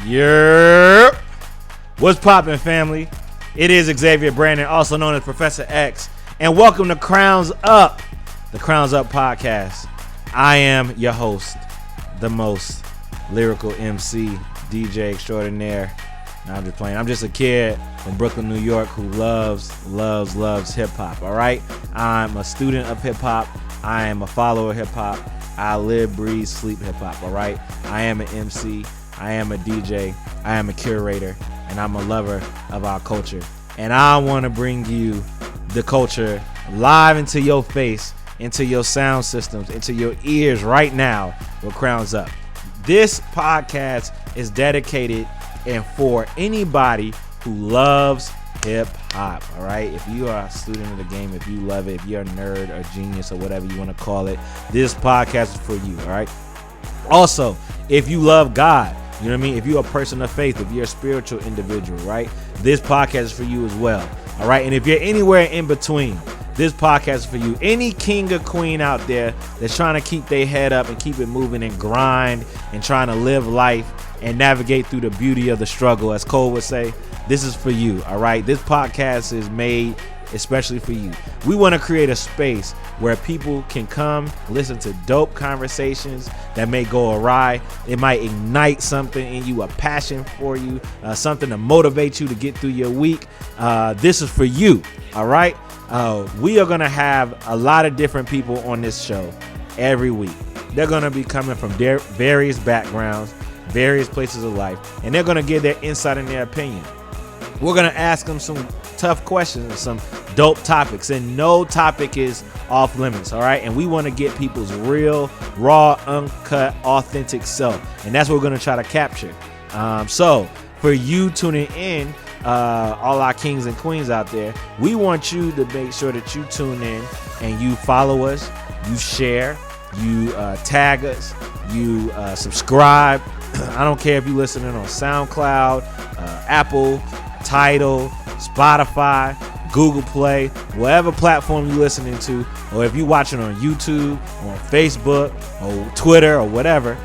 Yep. What's poppin', family? It is Xavier Brandon, also known as Professor X, and welcome to Crowns Up, the Crowns Up podcast. I am your host, the most lyrical MC, DJ extraordinaire. No, I'm just playing. I'm just a kid from Brooklyn, New York who loves hip hop, all right? I'm a student of hip hop. I am a follower of hip hop. I live, breathe, sleep hip hop, all right? I am an MC. I am a DJ. I am a curator. And I'm a lover of our culture. And I want to bring you the culture live into your face, into your sound systems, into your ears right now with Crowns Up. This podcast is dedicated and for anybody who loves hip hop, all right? If you are a student of the game, if you love it, if you're a nerd or genius or whatever you want to call it, this podcast is for you, all right? Also, if you love God, you know what I mean? If you're a person of faith, if you're a spiritual individual, right? This podcast is for you as well, all right? And if you're anywhere in between, this podcast is for you. Any king or queen out there that's trying to keep their head up and keep it moving and grind and trying to live life and navigate through the beauty of the struggle, as Cole would say, this is for you, all right? This podcast is made especially for you. We want to create a space where people can come listen to dope conversations that may go awry. It might ignite something in you, a passion for you, something to motivate you to get through your week. This is for you, all right? We are going to have a lot of different people on this show every week. They're going to be coming from various backgrounds, various places of life, and they're going to give their insight and their opinion. We're going to ask them some tough questions and some dope topics, and no topic is off limits, all right? And we want to get people's real, raw, uncut, authentic self, and that's what we're going to try to capture. So for you tuning in, all our kings and queens out there, we want you to make sure that you tune in and you follow us, you share, you tag us, you subscribe. I don't care if you're listening on SoundCloud, Apple, Tidal, Spotify, Google Play, whatever platform you're listening to, or if you're watching on YouTube, or on Facebook, or Twitter, or whatever,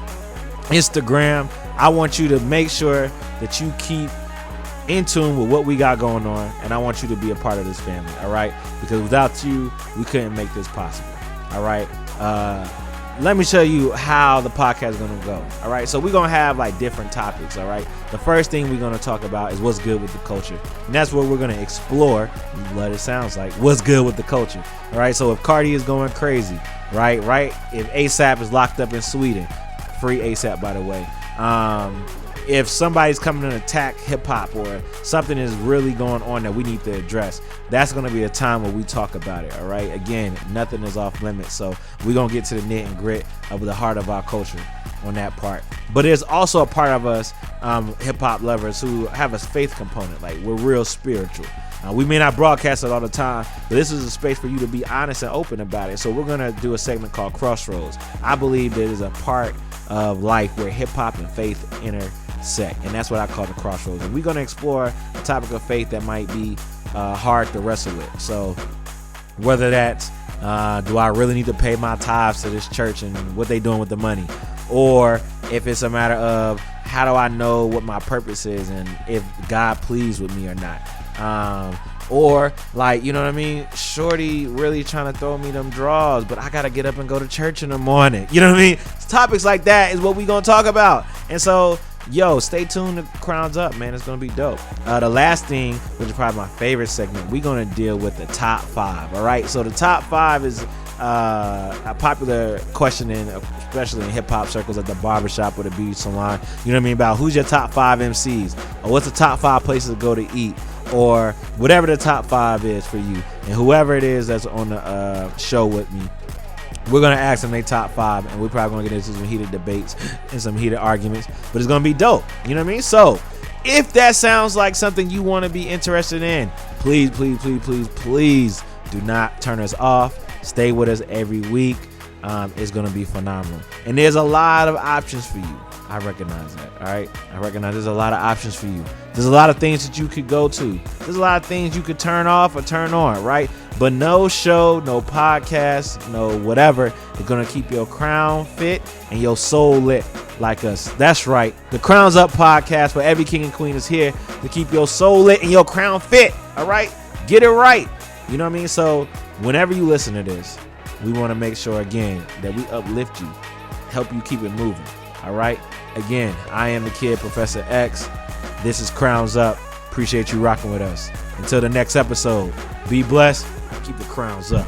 Instagram, I want you to make sure that you keep in tune with what we got going on, and I want you to be a part of this family, all right? Because without you, we couldn't make this possible, all right? Let me show you how the podcast is going to go, all right? So we're going to have like different topics, all right? The first thing we're going to talk about is what's good with the culture. And that's what we're going to explore, what it sounds like, what's good with the culture, all right? So if Cardi is going crazy, right? If ASAP is locked up in Sweden, free ASAP, by the way. If somebody's coming to attack hip-hop or something is really going on that we need to address, that's going to be a time where we talk about it, all right? Again, nothing is off limits, so we're going to get to the knit and grit of the heart of our culture on that part. But there's also a part of us hip-hop lovers who have a faith component, like we're real spiritual. We may not broadcast it all the time, but this is a space for you to be honest and open about it. So we're going to do a segment called Crossroads. I believe there is a part of life where hip-hop and faith intersect, and that's what I call the crossroads. And we're going to explore a topic of faith that might be hard to wrestle with. So whether that's do I really need to pay my tithes to this church and what they doing with the money, or if it's a matter of how do I know what my purpose is and if God pleased with me or not, or like, you know what I mean, shorty really trying to throw me them draws, but I gotta get up and go to church in the morning, you know what I mean? Topics like that is what we gonna talk about. And so stay tuned to Crowns Up, man. It's gonna be dope. The last thing, which is probably my favorite segment, we're gonna deal with the top 5. All right, so the top 5 is a popular question, especially in hip-hop circles at the barbershop or the beauty salon, you know what I mean, about who's your top 5 MCs, or what's the top 5 places to go to eat, or whatever the top 5 is for you. And whoever it is that's on the show with me, we're going to ask them their top 5, and we're probably going to get into some heated debates and some heated arguments, but it's going to be dope, you know what I mean? So if that sounds like something you want to be interested in, please do not turn us off. Stay with us every week. It's going to be phenomenal. And there's a lot of options for you. I recognize that, all right? I recognize there's a lot of options for you. There's a lot of things that you could go to. There's a lot of things you could turn off or turn on, right? But no show, no podcast, no whatever is going to keep your crown fit and your soul lit like us. That's right. The Crowns Up podcast, where every king and queen is here to keep your soul lit and your crown fit. All right? Get it right. You know what I mean? So whenever you listen to this, we want to make sure, again, that we uplift you, help you keep it moving. All right? Again, I am the kid, Professor X. This is Crowns Up. Appreciate you rocking with us. Until the next episode, be blessed. Keep the crowns up.